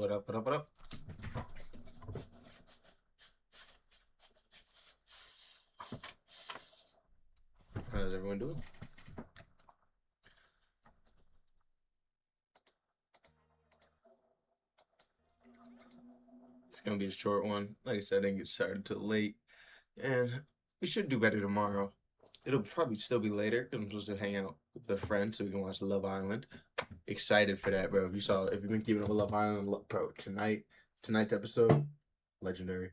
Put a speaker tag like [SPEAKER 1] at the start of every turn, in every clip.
[SPEAKER 1] What up, what up, what up? How's everyone doing? It's gonna be a short one. Like I said, I didn't get started till late. And we should do better tomorrow. It'll probably still be later because I'm supposed to hang out with a friend so we can watch Love Island. Excited for that, bro. If you've been keeping up with Love Island, bro, tonight's episode, legendary.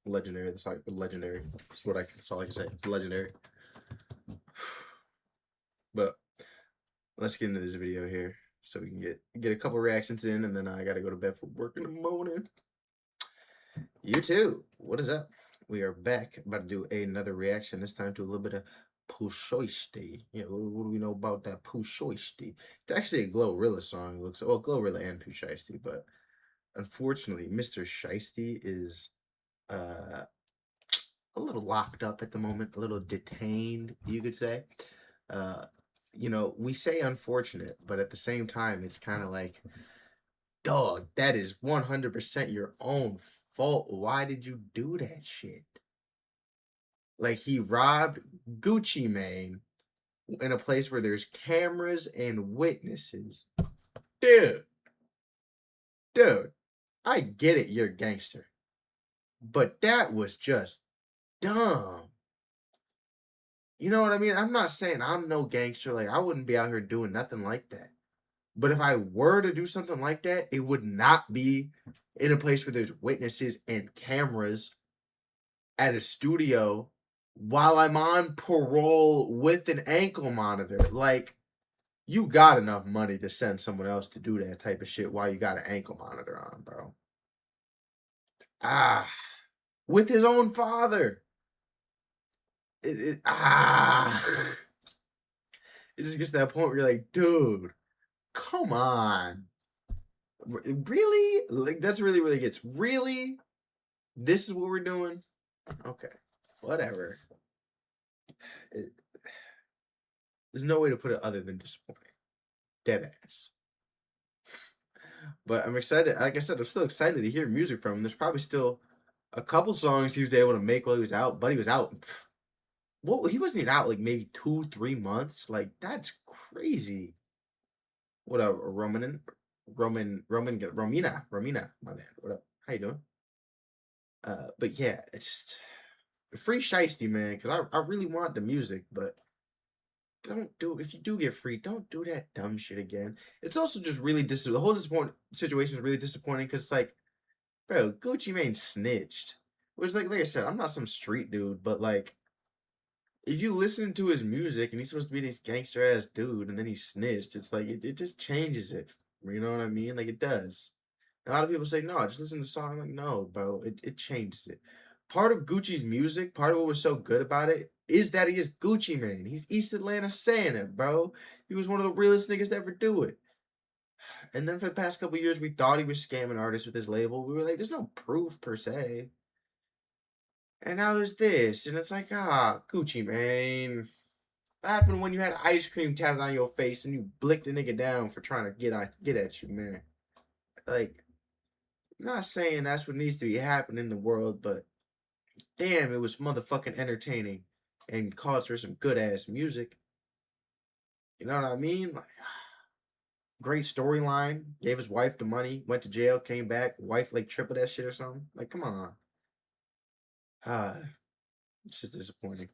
[SPEAKER 1] Legendary. That's like legendary. That's all I can say. It's legendary. But let's get into this video here so we can get a couple reactions in, and then I gotta go to bed for work in the morning. You too. What is up? We are back, about to do another reaction. This time to a little bit of Pushoisty. Yeah, what do we know about that Pushoisty? It's actually a Glorilla song. It looks well, Glorilla and Pushoisty, but unfortunately, Mr. Shiesty is a little locked up at the moment, a little detained, you could say. Uh, we say unfortunate, but at the same time, it's kind of like, dog, that is 100% your own fault. Why did you do that shit? Like, he robbed Gucci Mane in a place where there's cameras and witnesses. Dude, I get it, you're a gangster. But that was just dumb. You know what I mean? I'm not saying I'm no gangster. Like, I wouldn't be out here doing nothing like that. But if I were to do something like that, it would not be in a place where there's witnesses and cameras at a studio while I'm on parole with an ankle monitor. Like, you got enough money to send someone else to do that type of shit while you got an ankle monitor on, bro. With his own father. It just gets to that point where you're like, dude, come on. Really? Like, that's really where it gets. Really? This is what we're doing? Okay. Whatever. There's no way to put it other than disappointing. Dead ass. But I'm excited. Like I said, I'm still excited to hear music from him. There's probably still a couple songs he was able to make while he was out, but he was out. Well, he wasn't even out like maybe 2-3 months. Like, that's crazy. What up, Romina? My bad. What up? How you doing? But yeah, it's just free shiesty, man. Because I really want the music, but don't do, if you do get free, don't do that dumb shit again. It's also just really the whole situation is really disappointing because it's like, bro, Gucci Mane snitched. Which, like I said, I'm not some street dude, but like, if you listen to his music and he's supposed to be this gangster ass dude and then he snitched, it's like it just changes it. You know what I mean? Like, it does. A lot of people say, no, just listen to the song. I'm like, no, bro, it changes it. Part of Gucci's music, part of what was so good about it, is that he is Gucci Mane. He's East Atlanta saying it, bro. He was one of the realest niggas to ever do it. And then for the past couple years, we thought he was scamming artists with his label. We were like, there's no proof per se. And now there's this, and it's like, Gucci Mane. What happened when you had ice cream tatted on your face and you blicked a nigga down for trying to get at you, man? Like, I'm not saying that's what needs to be happening in the world, but damn, it was motherfucking entertaining and calls for some good ass music. You know what I mean? Like, great storyline. Gave his wife the money, went to jail, came back. Wife like tripled that shit or something. Like, come on. It's just disappointing.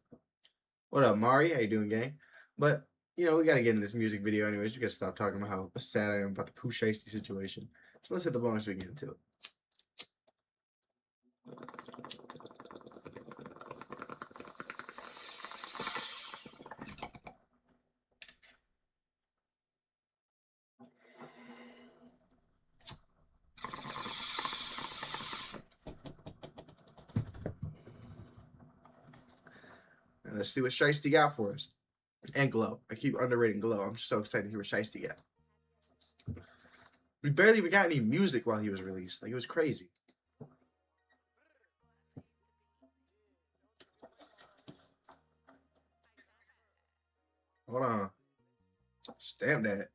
[SPEAKER 1] What up, Mari? How you doing, gang? But we gotta get in this music video anyways. We gotta stop talking about how sad I am about the Pooh Shiesty situation. So let's hit the bonus so we get into it. And let's see what Shiesty got for us. And Glow. I keep underrating Glow. I'm just so excited to hear what Shiesty got. We barely even got any music while he was released. Like, it was crazy. Hold on. Stamp that.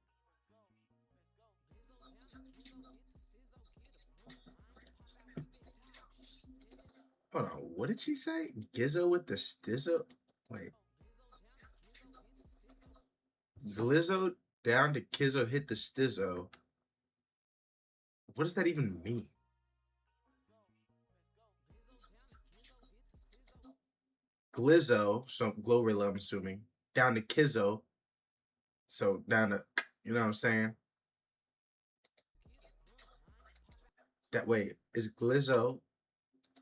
[SPEAKER 1] Hold on, what did she say? Gizzo with the stizzo? Wait, Glizzo down to Kizzo hit the stizzo. What does that even mean? Glizzo, so Glorilla, I'm assuming, down to Kizzo. So down to, you know what I'm saying? That way is Glizzo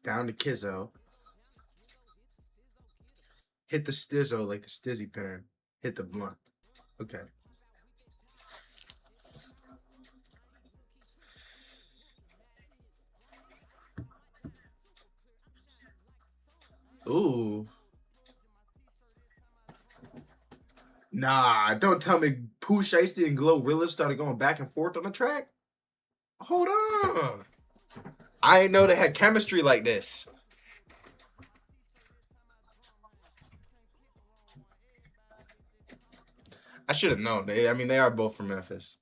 [SPEAKER 1] down to Kizzo. Hit the stizzo like the stizzy pen. Hit the blunt. Okay. Ooh. Nah, don't tell me Pooh Shiesty and Glorilla started going back and forth on the track. Hold on. I didn't know they had chemistry like this. I should have known. I mean, they are both from Memphis.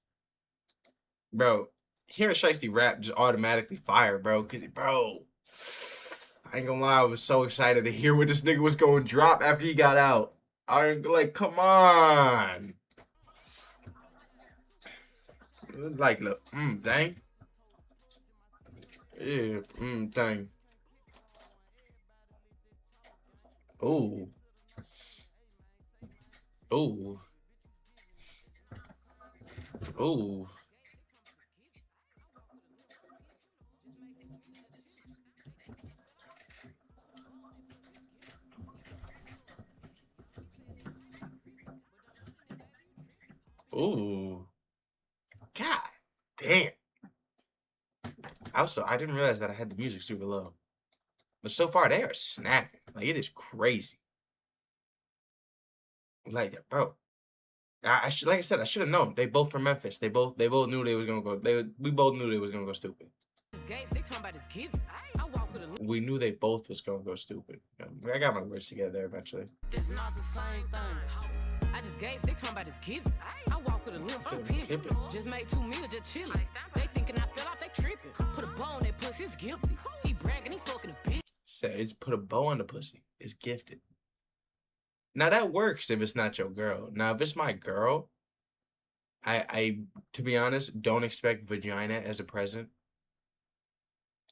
[SPEAKER 1] Bro, hearing Shiesty rap just automatically fire, bro. Cause bro, I ain't gonna lie, I was so excited to hear what this nigga was going to drop after he got out. I like, come on. Like, look, dang. Yeah, dang. Ooh. Ooh. Ooh. Ooh. God damn. Also, I didn't realize that I had the music super low. But so far, they are snapping. Like, it is crazy. Like, bro. Like I said, I should have known. They both from Memphis. They both knew they was gonna go. We both knew they was gonna go stupid. We knew they both was gonna go stupid. I got my words together eventually. It's not the same thing. I just gave. They talking about it's giving. I walk with a limp. I'm pimping. Just made 2 meals, just chilling. They thinking I fell off. They tripping. Put a bow on that pussy. It's gifted. He bragging. He fucking a bitch. Said, put a bow on the pussy. It's gifted. Now that works if it's not your girl. Now if it's my girl, I to be honest, don't expect vagina as a present.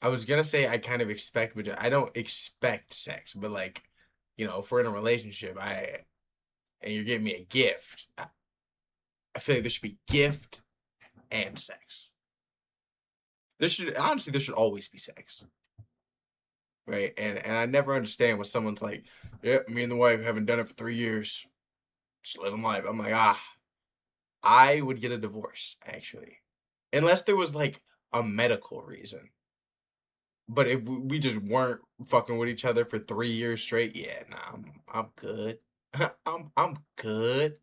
[SPEAKER 1] I was gonna say I kind of expect vagina. I don't expect sex, but like, you know, if we're in a relationship, and you're giving me a gift, I feel like there should be gift and sex. There should always be sex. Right? And I never understand when someone's like, yeah, me and the wife haven't done it for 3 years. Just living life. I'm like, I would get a divorce, actually. Unless there was like a medical reason. But if we just weren't fucking with each other for 3 years straight, yeah, nah, I'm good. I'm good.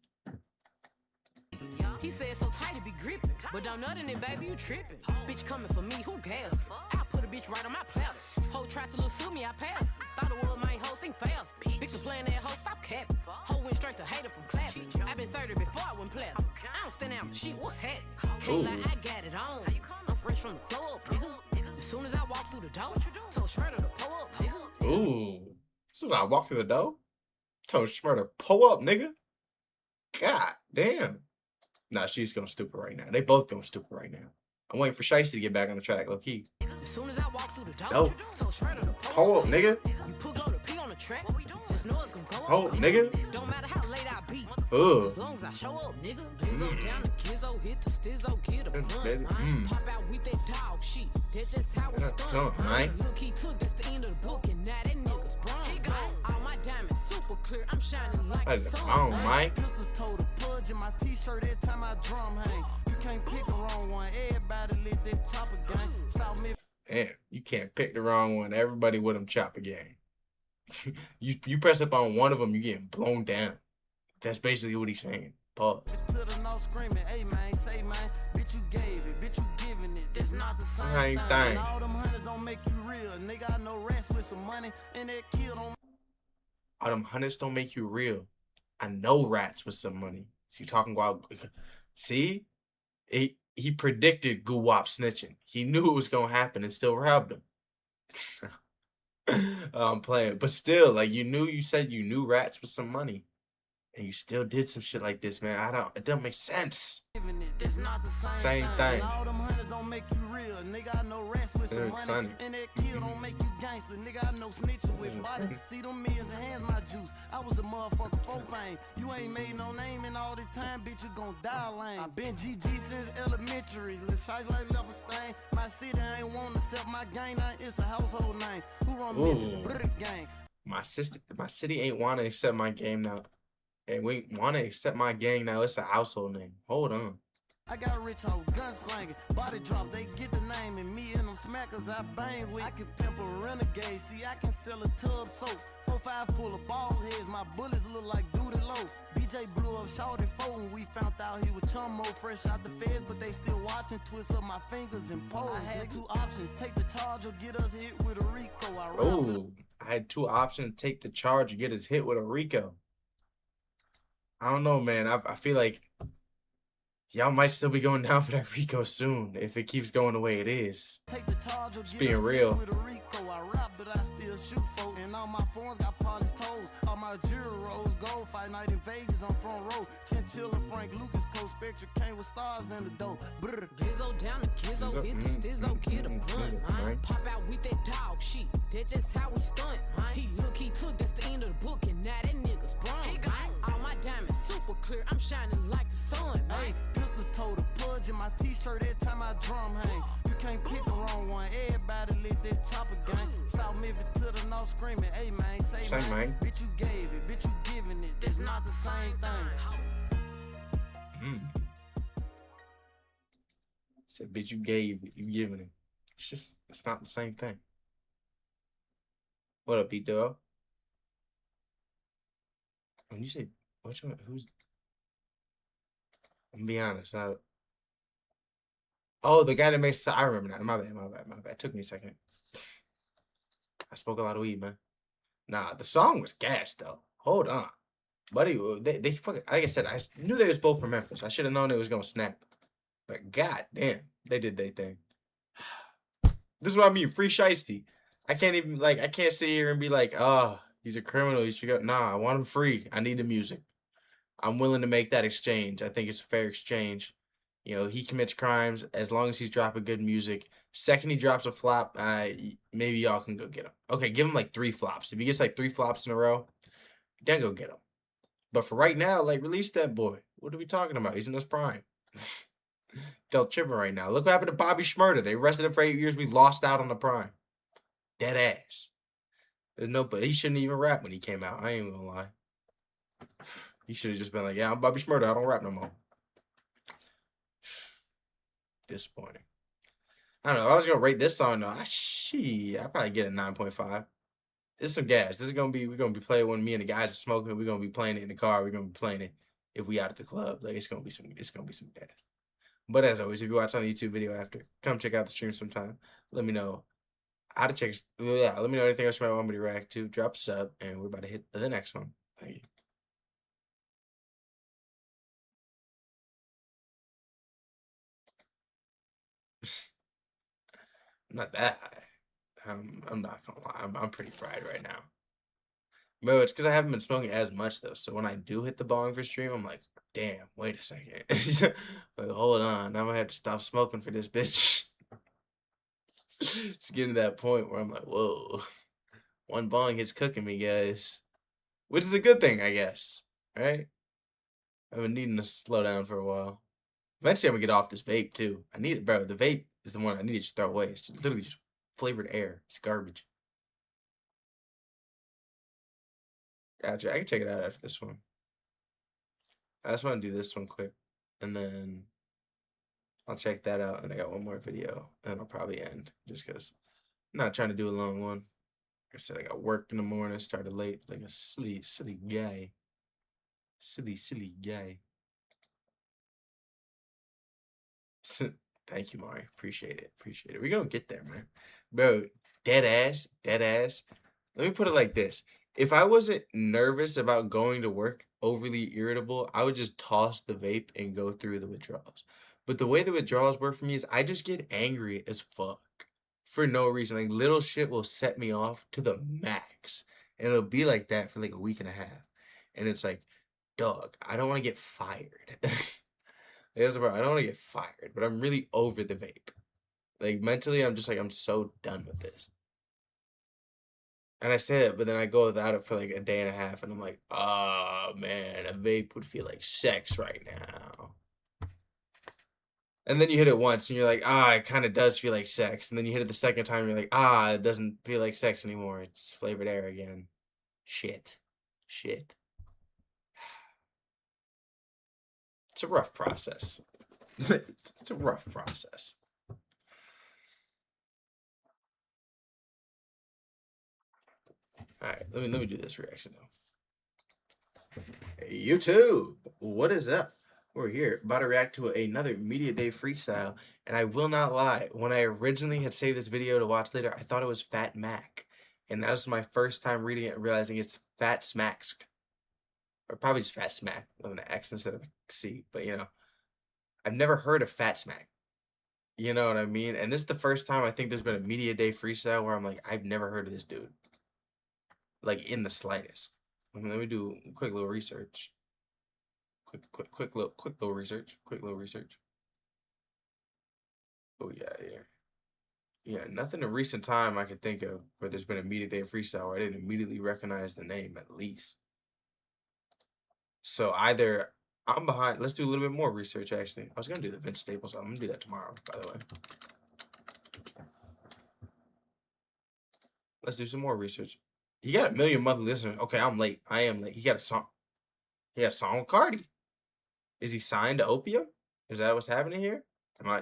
[SPEAKER 1] He said so tight to be gripping, but don't nothing it, baby, you tripping. Bitch coming for me, who gassed? I put a bitch right on my platter. Whole tried to little me, I passed. Thought it was my whole thing fast. Victor playing that hoe, stop capping. Hoe went straight to hater from clapping. I've been 30 before I went platinum. I don't stand out shit, what's happening? Can't lie, I got it on. I'm fresh from the floor up, nigga. As soon as I walk through the door, told Shredder to pull up, nigga. Ooh. As soon as I walk through the door, told Shredder pull up, nigga. God damn. Nah, she's going stupid right now. They both going stupid right now. I'm waiting for Shiesty to get back on the track, low key. As soon as I walk through the door, told Shredder to pull up, nigga. You put low to pee on the track. Just know it's gonna go up. Oh, nigga. Don't matter how late I be. As long as I show up, nigga. Glizzo down the Kizzo, hit the stizzo, get a blunt. Pop out with that dog shit. That's just how it's done. Look, he took, that's the end of the book, and now that nigga's sprung. All my diamonds super clear, I'm shining like the sun. Oh, Mike. Pistol told a pudge in my t-shirt every time I drum hang. You can't pick the wrong one. Everybody lit that chopper gang. South Memphis. Damn, you can't pick the wrong one. Everybody with them chopper gang. you press up on one of them, you getting blown down. That's basically what he's saying. Pause. To the no screaming, hey man, say man, bitch you gave it, bitch you giving it. That's not the same thing. All them hunters don't make you real. Nigga, I know rats with some money and that kill don't. All them hunters don't make you real. I know rats with some money. So you talking about? See, he predicted Guwap snitching. He knew it was gonna happen and still robbed him. I'm playing, but still, like you said you knew rats with some money, and you still did some shit like this, man. I don't. It doesn't make sense.
[SPEAKER 2] It's not the
[SPEAKER 1] Same
[SPEAKER 2] same thing. And
[SPEAKER 1] thing.
[SPEAKER 2] all them hunters don't make you real. Nigga, I know rats with some money.
[SPEAKER 1] Sunny.
[SPEAKER 2] And that kill don't make you gangster. Nigga, I know snitching with body. See them millions and hands my juice. I was a motherfucker for fame. You ain't made no name in all this time, bitch, you gon' die lame. I been GG since elementary. Lil' Shice like level stain. My city ain't wanna accept my gang, now it's a household name. Who run Memphis? Brother gang.
[SPEAKER 1] My city ain't want to accept my game now. And we want to accept my gang now. It's a household name. Hold on.
[SPEAKER 2] I got rich hoe, gunslanging, body drop, they get the name, and me and them smackers I bang with. I can pimp a renegade, see I can sell a tub soap. 4-5 full of ball heads, my bullets look like Duty Low. BJ blew up short and four when we found out he was chummo fresh out the feds, but they still watching, twist up my fingers and pose. I had two options, take the charge or get us hit with a Rico.
[SPEAKER 1] I had two options, take the charge or get us hit with a Rico. I don't know, man. I feel like y'all might still be going down for that Rico soon if it keeps going the way it is.
[SPEAKER 2] Take the charge or
[SPEAKER 1] Just being real.
[SPEAKER 2] With a Rico. I rap, but I still shoot folk. And all my phones got polished toes. All my jewelry rolls gold. Fight night in Vegas, I'm front row. Chinchilla, Frank Lucas, Coach Spectre came with stars in the dough.
[SPEAKER 3] Gizzo down to Gizzo, hit the stizzo, get a blunt, man. Pop out with that dog shit. That's just how we stunt, man. He took, that's the end of the book, and now that nigga's sprung, man. All my diamonds super clear, I'm shining like the sun, man.
[SPEAKER 2] Hey, pistol toe the pudge in my t-shirt every time I drum hang. You can't pick the wrong one, everybody lit that chopper gang. South Memphis to the north screaming, hey man, say man. Bitch you gave it, bitch you giving it, it's not the same thing.
[SPEAKER 1] Said, bitch, you gave it, you giving it. It's not the same thing. What up, P-Dog? When you say, who's... I'm gonna be honest. Oh, the guy that makes... I remember that. My bad. Took me a second. I spoke a lot of weed, man. Nah, the song was gas, though. Hold on. Buddy, they fucking... Like I said, I knew they was both from Memphis. I should have known it was gonna snap. But god damn, they did their thing. This is what I mean, free shiesty. I can't even, like, I can't sit here and be like, oh, he's a criminal, he should go. Nah, I want him free. I need the music. I'm willing to make that exchange. I think it's a fair exchange. You know, he commits crimes as long as he's dropping good music. Second he drops a flop, maybe y'all can go get him. Okay, give him like 3 flops. If he gets like 3 flops in a row, then go get him. But for right now, like, release that boy. What are we talking about? He's in his prime. Still tripping right now. Look what happened to Bobby Shmurda. They arrested him for 8 years. We lost out on the prime. Dead ass. There's no, but he shouldn't even rap when he came out. I ain't even gonna lie. He should have just been like, yeah, I'm Bobby Shmurda. I don't rap no more. Disappointing. I don't know. I was gonna rate this song though. I'd probably get a 9.5. It's some gas. We're gonna be playing when me and the guys are smoking. We're gonna be playing it in the car. We're gonna be playing it if we out at the club. Like it's gonna be some gas. But as always, if you watch on the YouTube video after, come check out the stream sometime. Let me know how to check. Yeah, let me know anything else you might want me to react to. Drop a sub, and we're about to hit the next one. Thank you. I'm not that high. I'm not gonna lie. I'm pretty fried right now. Bro, it's because I haven't been smoking as much though. So when I do hit the bong for stream, I'm like, damn, wait a second. Like, hold on. I'm gonna have to stop smoking for this bitch. It's getting to that point where I'm like, whoa. One bong hits cooking me, guys. Which is a good thing, I guess. Right? I've been needing to slow down for a while. Eventually, I'm gonna get off this vape too. I need it, bro. The vape is the one I need to just throw away. It's just literally just flavored air. It's garbage. Gotcha. I can check it out after this one. I just want to do this one quick, and then I'll check that out. And I got one more video, and I'll probably end just because I'm not trying to do a long one. Like I said, I got work in the morning. Started late, like a silly guy. Silly guy. Thank you, Mari. Appreciate it. We're gonna get there, man. Bro, dead ass. Let me put it like this. If I wasn't nervous about going to work, overly irritable, I would just toss the vape and go through the withdrawals. But the way the withdrawals work for me is I just get angry as fuck. for no reason. Like, little shit will set me off to the max. And it'll be like that for like a week and a half. And it's like, dog, I don't want to get fired. That's the problem. I don't want to get fired, but I'm really over the vape. Like, mentally, I'm just like, I'm so done with this. And I say it, but then I go without it for like a day and a half, and I'm like, oh man, a vape would feel like sex right now. And then you hit it once, and you're like, ah, it kind of does feel like sex. And then you hit it the second time, and you're like, ah, it doesn't feel like sex anymore. It's flavored air again. Shit. Shit. It's a rough process. It's a rough process. All right, let me do this reaction though. Hey, YouTube, what is up? We're here about to react to another Media Day freestyle, and I will not lie. When I originally had saved this video to watch later, I thought it was Fat Mac, and that was my first time reading it and realizing it's Fat Smacks, or probably just Fat Smack with an X instead of a C. But you know, I've never heard of Fat Smack. You know what I mean? And this is the first time I think there's been a Media Day freestyle where I'm like, I've never heard of this dude. Like, in the slightest. Let me do a quick little research. Quick little research. Oh yeah. Nothing in recent time I could think of where there's been a Media Day freestyle where I didn't immediately recognize the name at least. So either I'm behind. Let's do a little bit more research. Actually, I was gonna do the Vince Staples. I'm gonna do that tomorrow. By the way, let's do some more research. He got 1 million monthly listeners. Okay, I'm late. I am late. He got a song. He got a song with Cardi. Is he signed to Opium? Is that what's happening here? Am I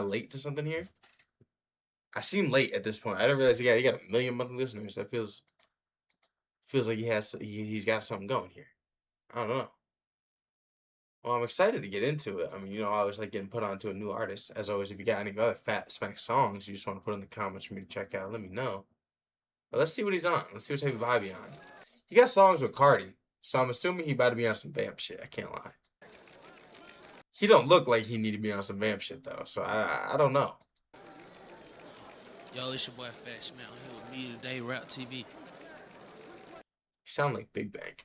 [SPEAKER 1] late to something here? I seem late at this point. I didn't realize he got 1 million monthly listeners. That feels like he's got something going here. I don't know. Well, I'm excited to get into it. I mean, you know, I always like getting put onto a new artist. As always, if you got any other Fat Smack songs you just want to put in the comments for me to check out, let me know. But let's see what he's on. Let's see what type of vibe he's on. He got songs with Cardi, so I'm assuming he about to be on some vamp shit. I can't lie. He don't look like he need to be on some vamp shit though, so I don't know.
[SPEAKER 4] Yo, it's your boy Fat Smack on here with me today, Rap TV.
[SPEAKER 1] He sound like Big Bank.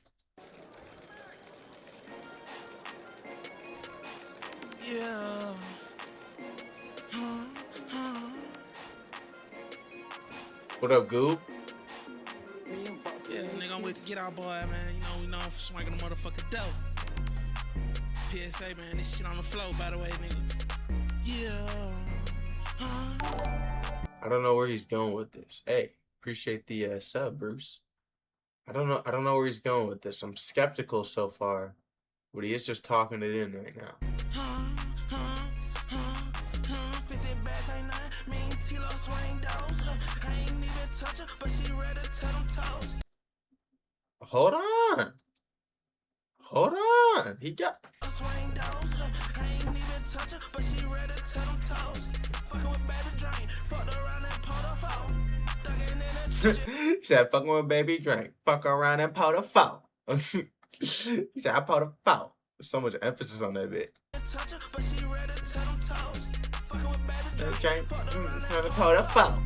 [SPEAKER 4] Yeah.
[SPEAKER 1] What up, Goob?
[SPEAKER 4] Yeah, nigga, I'm with Get Out Boy, man. You know, we known for swinging the motherfucking dope. PSA, man, this shit on the flow, by the way, nigga. Yeah.
[SPEAKER 1] I don't know where he's going with this. Hey, appreciate the sub, Bruce. I don't know where he's going with this. I'm skeptical so far, but he is just talking it in right now. Hold on. Hold on. He got. He said, fucking with baby drink. Fuck around and pour the foul. He said, I pour the foul. There's so much emphasis on that bit. Drink, pour the foul.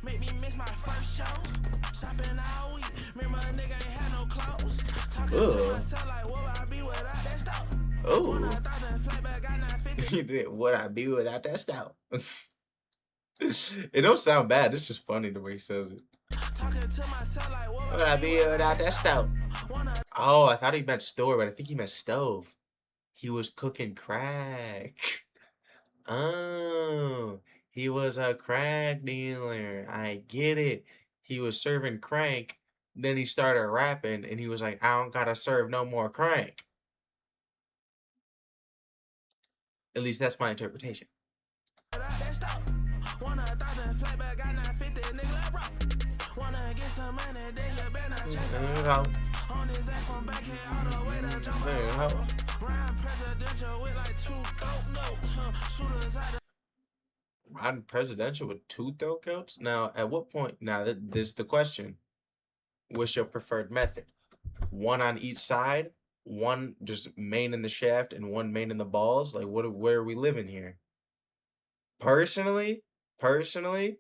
[SPEAKER 2] Make me miss my first show. Shopping all week. Remember a nigga ain't had no clothes. Talking to myself like, what I be without that stuff?
[SPEAKER 1] Oh. He did what I be without that stout. It don't sound bad. It's just funny the way he says it. What I be without that stout? Oh, I thought he meant store, but I think he meant stove. He was cooking crack. Oh. He was a crack dealer. I get it. He was serving crank. Then he started rapping, and he was like, I don't gotta serve no more crank. At least that's my interpretation. Riding presidential with 2 throat coats? Now, at what point? Now, this is the question. What's your preferred method? 1 on each side one just main in the shaft and one main in the balls? Like, where are we living here? Personally, I'm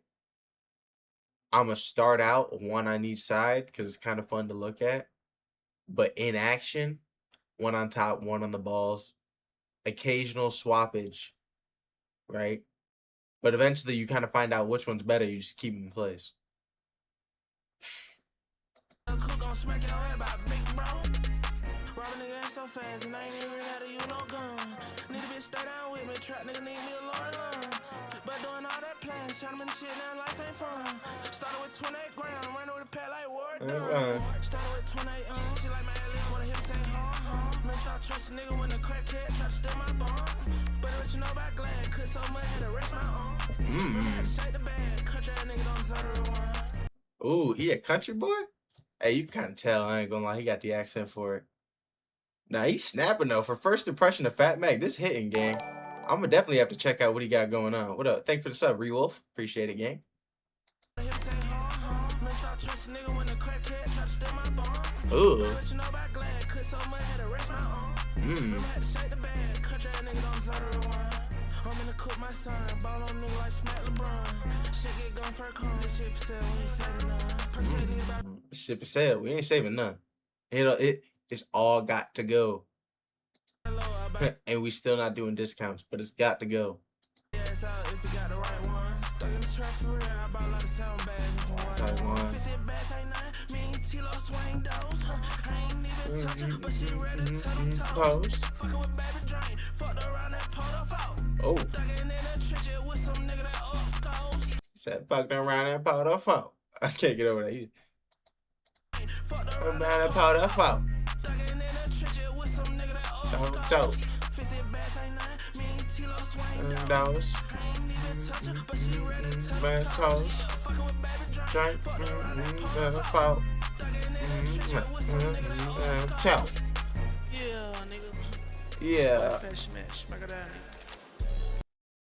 [SPEAKER 1] gonna start out one on each side because it's kind of fun to look at. But in action, one on top, one on the balls, occasional swappage, right? But eventually you kind of find out which one's better. You just keep them in place.
[SPEAKER 4] Robbing nigga ass so fast, and I ain't even had to use no gun. Need a bitch stay down with me, trap nigga need me a lawyer. But doing all that plan, shot him in the shit, now life ain't fun. Started with 28 grand, ran with a pad like Ward done. Started with 28, she like my alien, wanna hear me say, Man, start trusting nigga when the crackhead try to steal my bone. But what you know about Glenn, cause so much had to rest my own. Had to shake the bag, country ass nigga don't deserve the one.
[SPEAKER 1] Ooh, he a country boy? Hey, you can kind of tell, I ain't gonna lie, he got the accent for it. Nah, he's snapping though. For first impression of Fat Mac, this hitting, gang. I'm gonna definitely have to check out what he got going on. What up? Thank you for the sub, Rewolf. Appreciate it, gang. Ooh.
[SPEAKER 4] I'm in the cook my son, ball on nigga like smack LeBron. Shit get gun for a con, shit for sale, we ain't saving none.
[SPEAKER 1] Shit for sale, we ain't saving none. It's all got to go. And we still not doing discounts, but it's got to go.
[SPEAKER 4] Yeah, it's out if you got the right one. Stuck in the trap for real, I bought a lot of sound bags and some white. 50 bags ain't nothing, me and T-Lo swing those. I ain't even touch her, but she ready to tell them toes. Fucking with baby drink, fucked around that pot-o-fault.
[SPEAKER 1] Oh.
[SPEAKER 4] Thugging in the trenches with some nigga that up-scores.
[SPEAKER 1] Said fucked around that pot-o-fault. I can't get over that. Fucked around that pot-o-fault.
[SPEAKER 4] Thugging in the trenches with some nigga that
[SPEAKER 1] Dope.
[SPEAKER 4] 50 bags ain't nothing, me and T-Lo swing
[SPEAKER 1] those.
[SPEAKER 4] I ain't even touch her, but she ready to tell
[SPEAKER 1] Man,
[SPEAKER 4] them
[SPEAKER 1] toes.
[SPEAKER 4] Fucking with baby drink,
[SPEAKER 1] Drink.
[SPEAKER 4] fucked around that
[SPEAKER 1] Pot-o-fault. Tell.
[SPEAKER 4] Yeah, nigga.
[SPEAKER 1] Yeah.
[SPEAKER 4] Fat smash, smack it down.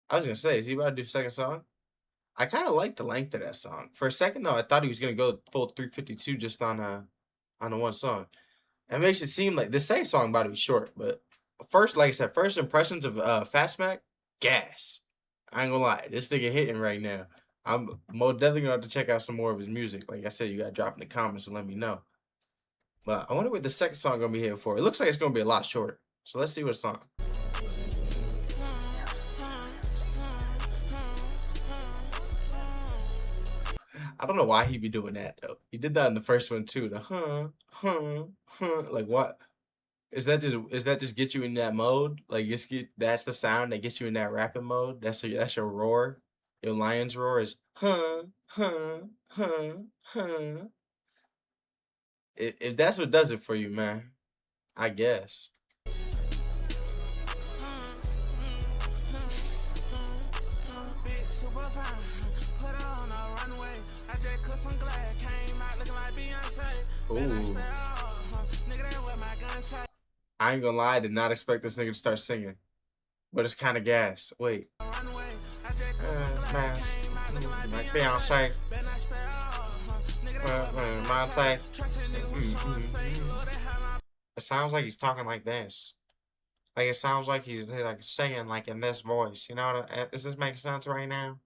[SPEAKER 1] I was gonna say, is he about to do second song? I kind of like the length of that song. For a second though, I thought he was gonna go full 352 just on the one song. It makes it seem like the second song about to be short, but first, like I said, first impressions of Fat Smack, gas. I ain't gonna lie, this nigga hitting right now. I'm most definitely gonna have to check out some more of his music. Like I said, you gotta drop in the comments and let me know. But I wonder what the second song gonna be hitting for. It looks like it's gonna be a lot shorter. So let's see what song. I don't know why he be doing that though. He did that in the first one too. The like what? Is that just get you in that mode? Like that's the sound that gets you in that rapping mode. That's your roar. Your lion's roar is If that's what does it for you, man, I guess. Ooh. I ain't gonna lie, I did not expect this nigga to start singing. But it's kind of gas. Wait. Like Beyonce. Monte. It sounds like he's talking like this. Like it sounds like he's like singing like in this voice. You know, does this make sense right now?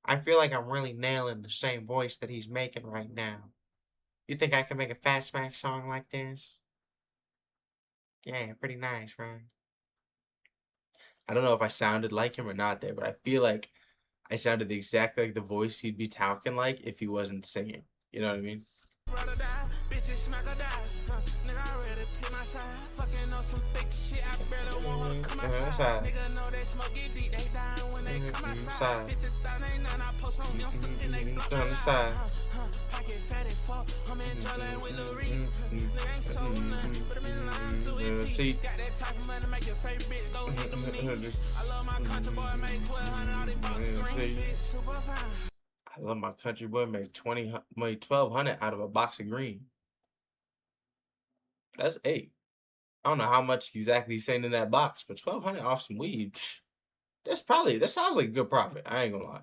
[SPEAKER 1] I feel like I'm really nailing the same voice that he's making right now. You think I can make a Fat Smack song like this? Yeah, pretty nice, right? I don't know if I sounded like him or not there, but I feel like I sounded exactly like the voice he'd be talking like if he wasn't singing. You know what I mean? See, I love my country boy made 1,200 out of a box of green. That's 8. I don't know how much exactly he's saying in that box, but 1,200 off some weed. That sounds like a good profit. I ain't gonna lie.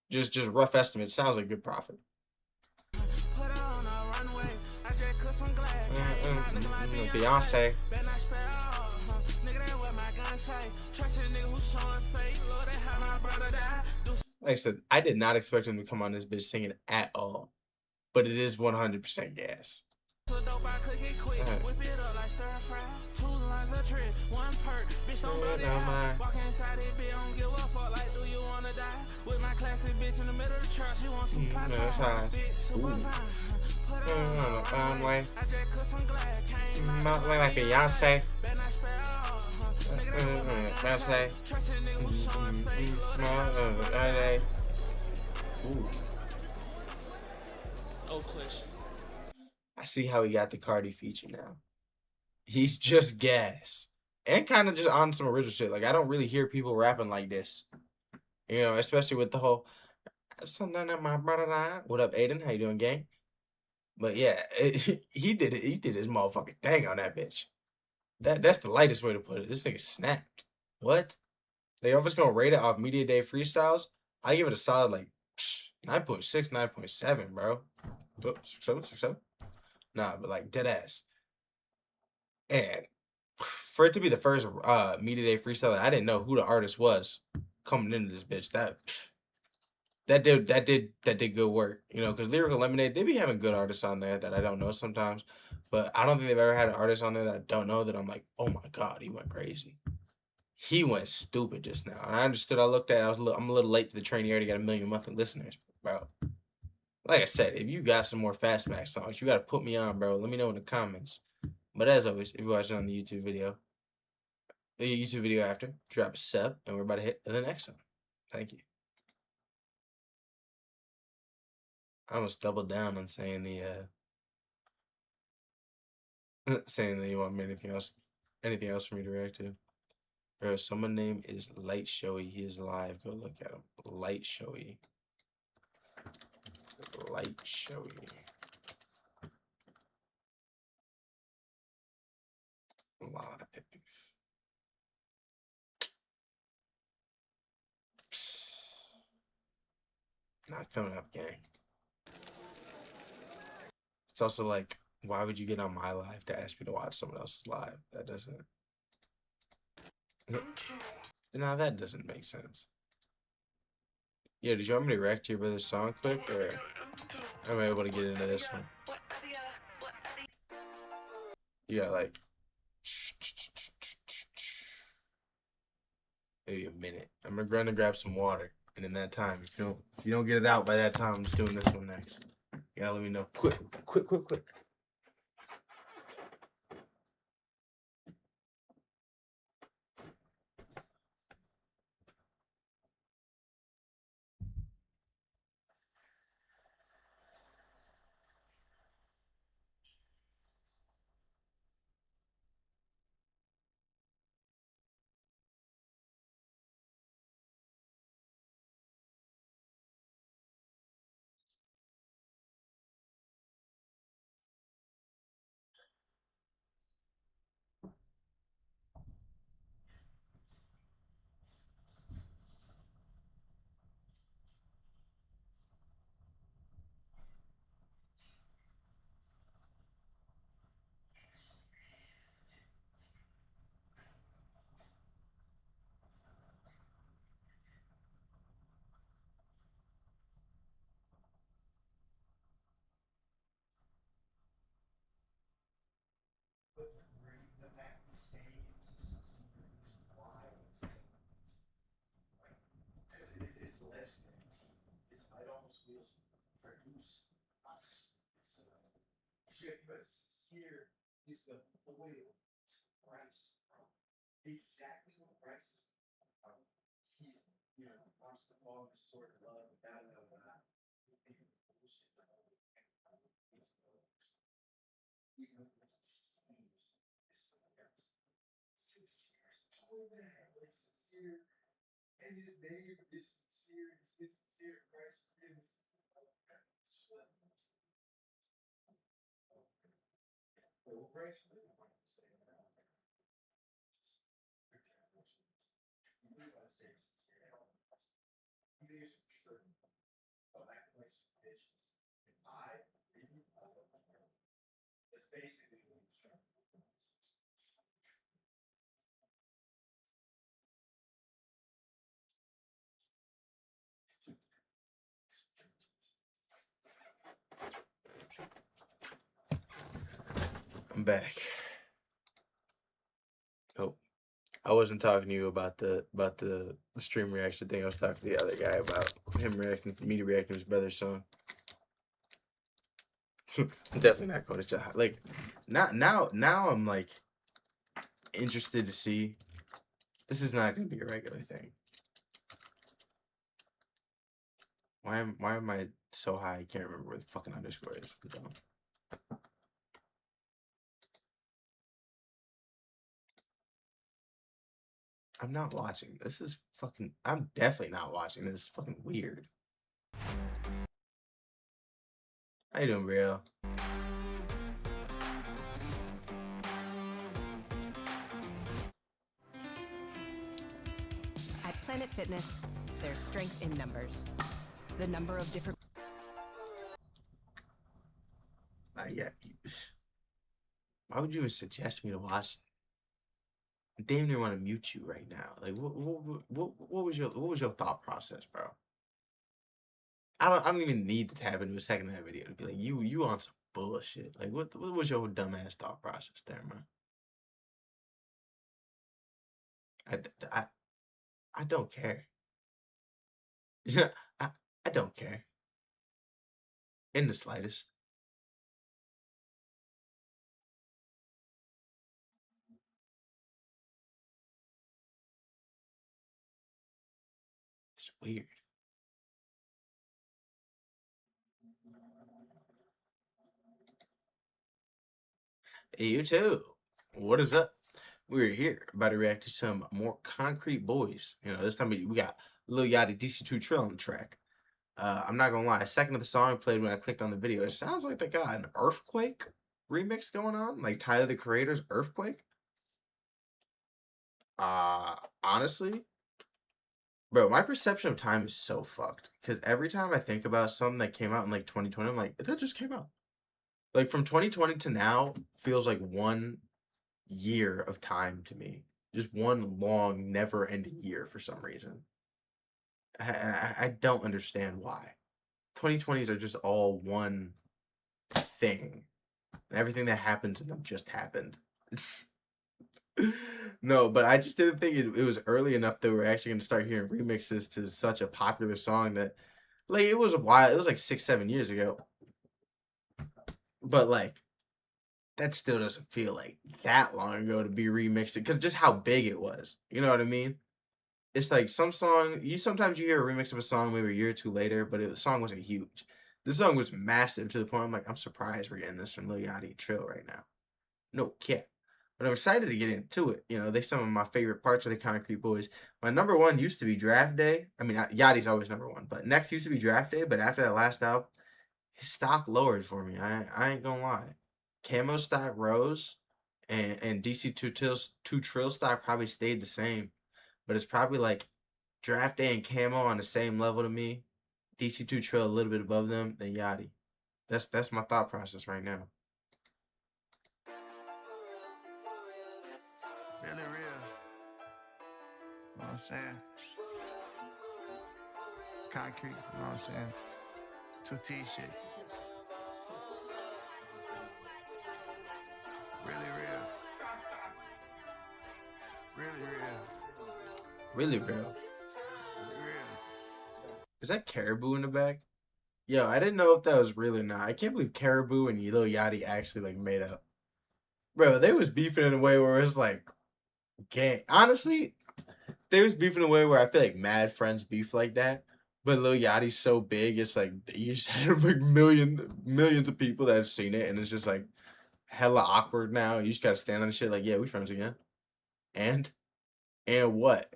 [SPEAKER 1] Just rough estimate. Sounds like good profit.
[SPEAKER 4] I just cut some glass.
[SPEAKER 1] Beyonce.
[SPEAKER 4] Better not spare all, nigga, that's what my gun say. Trust a nigga who's showing fake. Lord, that how my brother died.
[SPEAKER 1] Like I said, I did not expect him to come on this bitch singing at all. But it is 100% gas.
[SPEAKER 4] So dope, I could get quick. Whip it up like stir fry. 2 lines of trick, 1 perk. Bitch, don't blow it out. Walk inside it, bitch, don't give a fuck. Like, do you wanna die? With my classic bitch in the middle of the truck, she want some pop. Bitch, super fine. Put it on my way. I just cut some glass. Came out like
[SPEAKER 1] Beyonce.
[SPEAKER 4] Better not spare all.
[SPEAKER 1] Beyonce.
[SPEAKER 4] Trust a nigga who's showing fake.
[SPEAKER 1] Ooh.
[SPEAKER 4] No question.
[SPEAKER 1] I see how he got the Cardi feature now. He's just gas. And kind of just on some original shit. Like, I don't really hear people rapping like this. You know, especially with the whole... Something that my brother died. What up, Aiden? How you doing, gang? But yeah, he did it. He did his motherfucking thing on that bitch. That's the lightest way to put it. This nigga snapped. What? They always gonna rate it off Media Day freestyles. I give it a solid like 9.6, 9.7, bro. 6.7. Nah, but like dead ass. And for it to be the first Media Day freestyle, I didn't know who the artist was coming into this bitch. That did good work, you know, because Lyrical Lemonade, they be having good artists on there that I don't know sometimes, but I don't think they've ever had an artist on there that I don't know that I'm like, oh my god, he went crazy. He went stupid just now, and I understood. I looked at it, I'm a little late to the train. He already got 1 million monthly listeners, bro. Like I said, if you got some more Fast Max songs, you got to put me on, bro. Let me know in the comments. But as always, if you're watching on the YouTube video after, drop a sub, and we're about to hit the next one. Thank you. I almost doubled down on saying saying that you want me anything else for me to react to. Bro, someone name is Light Showy. He is live. Go look at him. Light Showy. Light Showy. Live. Not coming up, gang. It's also like, why would you get on my live to ask me to watch someone else's live? That doesn't. Now that doesn't make sense. Yeah, did you want me to react to your brother's song quick, or am I able to get into this one? You got like maybe a minute. I'm gonna run and grab some water, and in that time, if you don't get it out by that time, I'm just doing this one next. You gotta let me know quick. It's legendary. It's might almost feels produce us. You got sincere. He's the loyal Christ. Exactly what Christ is. He's wants to fall in the sword of love. Even when he seems sincere, it's sincere. And his name is sincere. He's insincere. Christ is Christ really wanted to say that. You really want to say sincere. Even if you're sure. But acting like bitches. I really love I'm back. Nope. I wasn't talking to you about the stream reaction thing. I was talking to the other guy about him reacting to me reacting to his brother's song. I'm definitely not going to like now I'm like interested to see. This is not gonna be a regular thing. Why am I so high? I can't remember where the fucking underscore is. I'm not watching. This is fucking. I'm definitely not watching. This is fucking weird. How you doing, Brielle?
[SPEAKER 5] At Planet Fitness, there's strength in numbers. The number of different...
[SPEAKER 1] Yeah. Why would you even suggest me to watch it? I damn near want to mute you right now. Like, what was your thought process, bro? I don't even need to tap into a second of that video to be like, you on some bullshit. Like, what was your dumbass thought process there, man? I don't care. Yeah, I don't care. In the slightest. It's weird. Hey, you too. What is up? We're here about to react to some more Concrete Boys. You know, this time we got Lil Yachty DC2 Trill on the track. I'm not gonna lie, a second of the song played when I clicked on the video. It sounds like they got an Earthquake remix going on, like Tyler the Creator's Earthquake. Honestly, bro, my perception of time is so fucked. Because every time I think about something that came out in like 2020, I'm like, that just came out. Like from 2020 to now feels like 1 year of time to me. Just one long, never-ending year for some reason. I don't understand why. 2020s are just all one thing. Everything that happens in them just happened. No, but I just didn't think it was early enough that we're actually going to start hearing remixes to such a popular song that, like, it was a while. It was like 6-7 years ago. But, like, that still doesn't feel like that long ago to be remixed because just how big it was. You know what I mean? It's like some song, sometimes you hear a remix of a song maybe a year or two later, but the song wasn't huge. This song was massive to the point I'm like, I'm surprised we're getting this from Lil Yachty Trill right now. No cap. But I'm excited to get into it. You know, they some of my favorite parts of the Concrete Boys. My number one used to be Draft Day. I mean, Yachty's always number one, but next used to be Draft Day. But after that last album, his stock lowered for me. I ain't gonna lie. Camo stock rose, and DC2 Trill stock probably stayed the same. But it's probably like Draft Day and Camo on the same level to me. DC2 Trill a little bit above them, then Yachty. That's my thought process right now.
[SPEAKER 2] Really real. You know what I'm saying? Concrete, you know what I'm saying? 2T shit. Really real. Really real.
[SPEAKER 1] Really real.
[SPEAKER 2] Really real.
[SPEAKER 1] Is that Caribou in the back? Yo, I didn't know if that was real or not. I can't believe Caribou and Lil Yachty actually like made up. Bro, they was beefing in a way where it's like, gang. Honestly, they was beefing in a way where I feel like mad friends beef like that. But Lil Yachty's so big, it's like you just had like millions of people that have seen it, and it's just like hella awkward now. You just gotta stand on the shit like, yeah, we friends again. And what?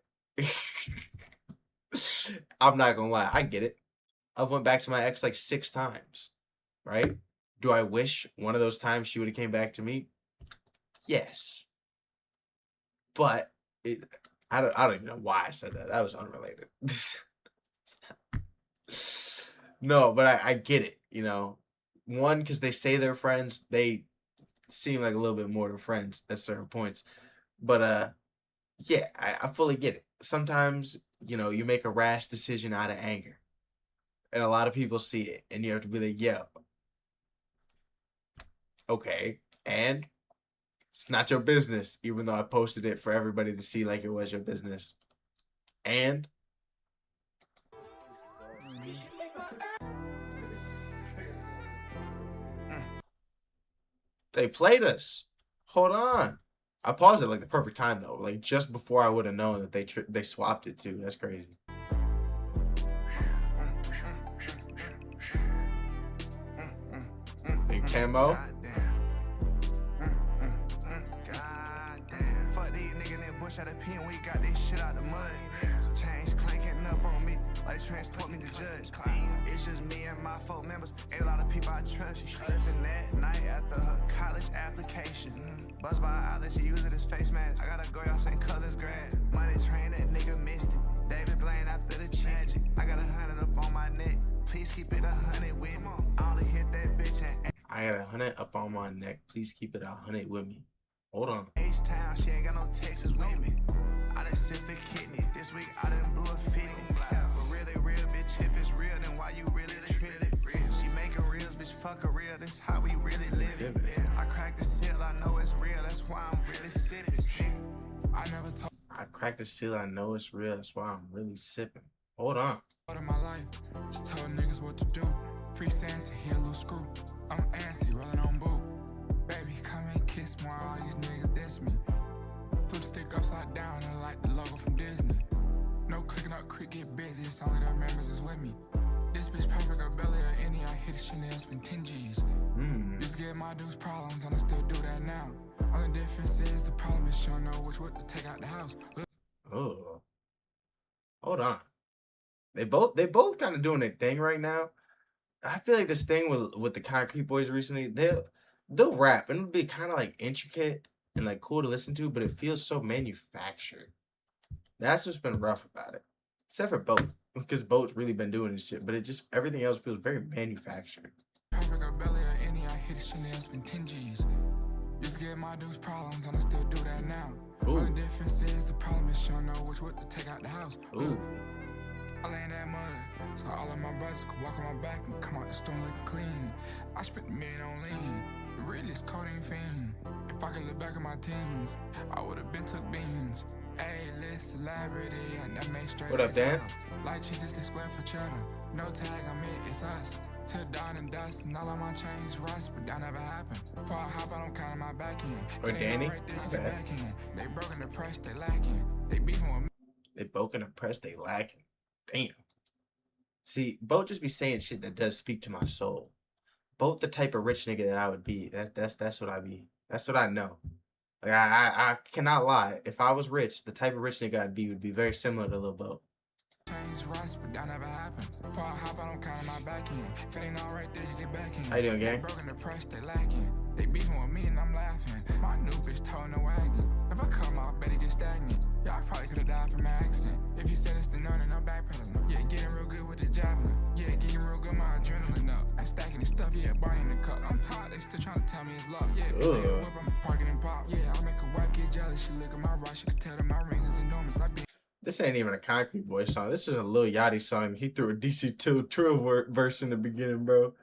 [SPEAKER 1] I'm not gonna lie, I get it. I've went back to my ex like 6 times, right? Do I wish one of those times she would have came back to me? Yes. But I don't even know why I said that. That was unrelated. No, but I get it, you know. One, because they say they're friends. They seem like a little bit more than friends at certain points. But yeah, I fully get it. Sometimes, you know, you make a rash decision out of anger. And a lot of people see it, and you have to be like, yeah, okay. And it's not your business, even though I posted it for everybody to see like it was your business. And they played us. Hold on. I paused it like the perfect time though, like just before I would have known that they swapped it too. That's crazy. Big camo.
[SPEAKER 6] Fuck these niggas in that bush out of pen, we got this shit out the mud. Chains clanking up on me, like transport me to judge. It's just me and my 4 members, ain't a lot of people I trust. She sleeping that night after her college application. Buzz by Alice, she using his face mask. I gotta go, y'all same colors grad. Money train, that nigga missed it. David Blaine after the magic. I got 100 up on my neck. Please keep it 100 with me. I only hit that bitch and
[SPEAKER 1] I got 100 up on my neck. Please keep it 100 with me. Hold on.
[SPEAKER 6] H-Town, she ain't got no Texas with me. I done sipped the kidney. This week I done blew a fitting. For really real, bitch, if it's real, then why you really tripping? She making reels, bitch, fuck a real. This how we really live it. I cracked the seal, I know it's real. That's why I'm really sitting. I never told
[SPEAKER 1] I cracked the seal, I know it's real. That's why I'm really sipping. Hold on.
[SPEAKER 6] in my life, just told niggas what to do. Free Santa, here a little screw. I'm antsy, rolling on boo. Baby, come and kiss me while all these niggas diss me. Flip stick upside down and like the logo from Disney. No clicking up, quick, get busy. It's only the members is with me. This bitch perfect, her belly or any. I hit a Chanel, spend 10 G's. Used to get my dudes problems, and I still do that now. Only difference is the problem is she don't know which wood to take out the house.
[SPEAKER 1] Oh. Hold on. They both kind of doing their thing right now. I feel like this thing with the Concrete Boys recently, they'll rap and it'll be kind of like intricate and like cool to listen to, but it feels so manufactured. That's what's been rough about it. Except for Boat, because Boat's really been doing this shit, but it just everything else feels very manufactured.
[SPEAKER 6] Perfect, her belly or any. I hit a Chanel, spend 10 G's. Used to get my dudes problems, and I still do that now. Only difference is the problem is she don't know which wood to take out the house.
[SPEAKER 1] Ooh.
[SPEAKER 6] I lay in that mud, so all of my brothers could walk on my back and come out the storm looking clean. I spent $1 million on lean, the realest codeine fiend. If I could look back at my teens, I would've been took beans. A-list celebrity, I never made straight.
[SPEAKER 1] What up, Dan?
[SPEAKER 6] Like Jesus, they square for cheddar. No tag, I'm it, it's us. Till dawn and dust, and all of my chains rust, but that never happened. Before I hop, I don't count on my back end.
[SPEAKER 1] Or Danny?
[SPEAKER 6] Right there, you get back in. They broken the press, they lacking. They beefing with me.
[SPEAKER 1] They broken the press, they lacking. Damn. See, Boat just be saying shit that does speak to my soul. Boat the type of rich nigga that I would be. That's what I be. That's what I know. Like I cannot lie. If I was rich, the type of rich nigga I'd be would be very similar to Lil Boat.
[SPEAKER 6] Chains rust, but that never happened. Before I hop, I don't count on my back end. If it ain't all right there, you get back in.
[SPEAKER 1] How you doing, gang?
[SPEAKER 6] They broken the press, they lacking. They beefing with me and I'm laughing. My new bitch towing the wagon. If I come out, I bet it get stagnant. Y'all probably could've died from an accident. If you said it's the none and I'm backpedaling. Yeah, getting real good with the javelin. Yeah, getting real good, my adrenaline up. And stacking the stuff, yeah, Barney in the cup. I'm tired, they still trying to tell me it's love. Yeah, bitch, they whip, I'm parking and pop. Yeah, I'll make a wife get jealous. She look at my rock, she could tell that my ring is enormous. I be
[SPEAKER 1] This ain't even a Concrete Boy song. This is a Lil Yachty song. He threw a DC2 Trill verse in the beginning, bro.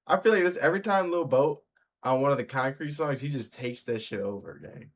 [SPEAKER 1] I feel like this every time Lil Boat on one of the Concrete songs, he just takes that shit over, gang.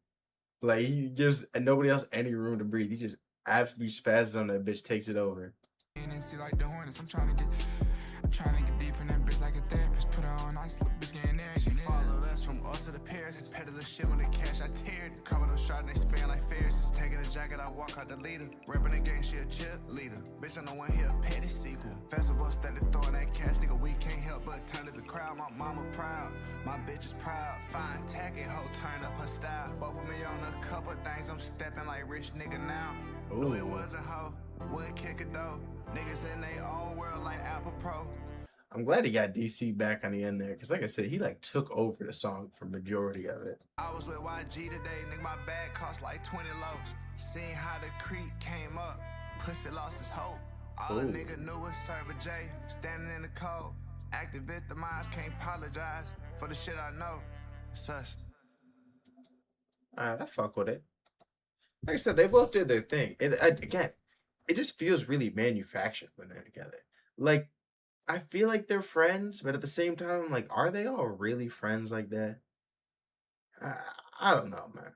[SPEAKER 1] Like he gives nobody else any room to breathe. He just absolutely spazzes on that bitch, takes it over.
[SPEAKER 6] and see like the hornets. I'm trying to get deep in that bitch like a therapist. Put her on ice, little bitch getting there. She followed us from us to the Paris. Pedal the shit when the cash I teared. Covered them shot and they span like Ferris. Taking a jacket, I walk out the leader. Rapping the gang, she a cheerleader. Bitch, I'm the one here, petty sequel. Festival steady throwing that cash, nigga. We can't help but turn to the crowd. My mama proud, my bitch is proud. Fine tagging, hoe turn up her style. Both with me on a couple things. I'm stepping like rich nigga now. Knew it wasn't hoe, wouldn't kick it though. Niggas in their own world like Apple Pro.
[SPEAKER 1] I'm glad he got DC back on the end there, because like I said, he like took over the song for majority of it.
[SPEAKER 6] I was with YG today, nigga, my bag cost like 20 lows. Seeing how the creek came up, pussy lost his hope. All a nigga knew was Server J, standing in the cold. Acting victimized, can't apologize for the shit I know. Sus.
[SPEAKER 1] Alright, I fuck with it. Like I said, they both did their thing. And again, it just feels really manufactured when they're together. Like, I feel like they're friends, but at the same time, I'm like, are they all really friends like that? I, I don't know, man.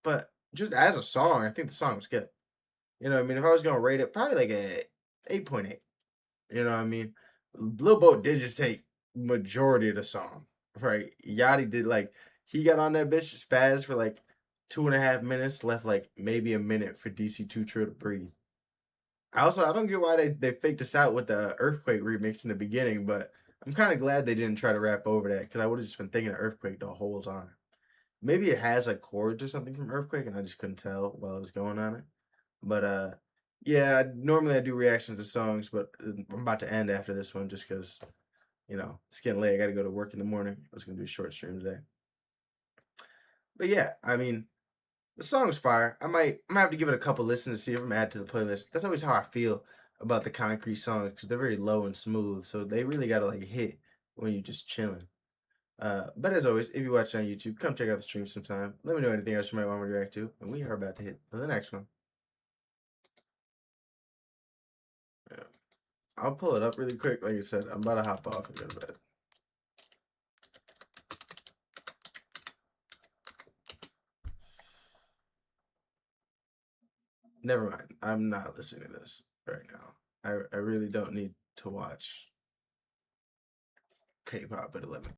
[SPEAKER 1] But just as a song, I think the song was good. You know what I mean? If I was gonna rate it, probably like a 8.8. You know what I mean? Lil Boat did just take majority of the song, right? Yachty did like he got on that bitch spaz for like 2.5 minutes, left like maybe a minute for DC2 Trill to breathe. I don't get why they faked us out with the Earthquake remix in the beginning, but I'm kind of glad they didn't try to rap over that because I would have just been thinking of Earthquake the whole time. Maybe it has like chords or something from Earthquake, and I just couldn't tell while I was going on it. But yeah, normally I do reactions to songs, but I'm about to end after this one just because it's getting late. I got to go to work in the morning. I was gonna do a short stream today. But yeah, I mean, the song's fire. I might have to give it a couple listens to see if I'm add to the playlist. That's always how I feel about the Concrete songs because they're very low and smooth, so they really gotta like hit when you're just chilling. But as always, if you watch on YouTube, come check out the stream sometime. Let me know anything else you might want me to react to, and we are about to hit the next one. Yeah. I'll pull it up really quick. Like I said, I'm about to hop off and go to bed. Never mind. I'm not listening to this right now. I really don't need to watch K-pop at 11.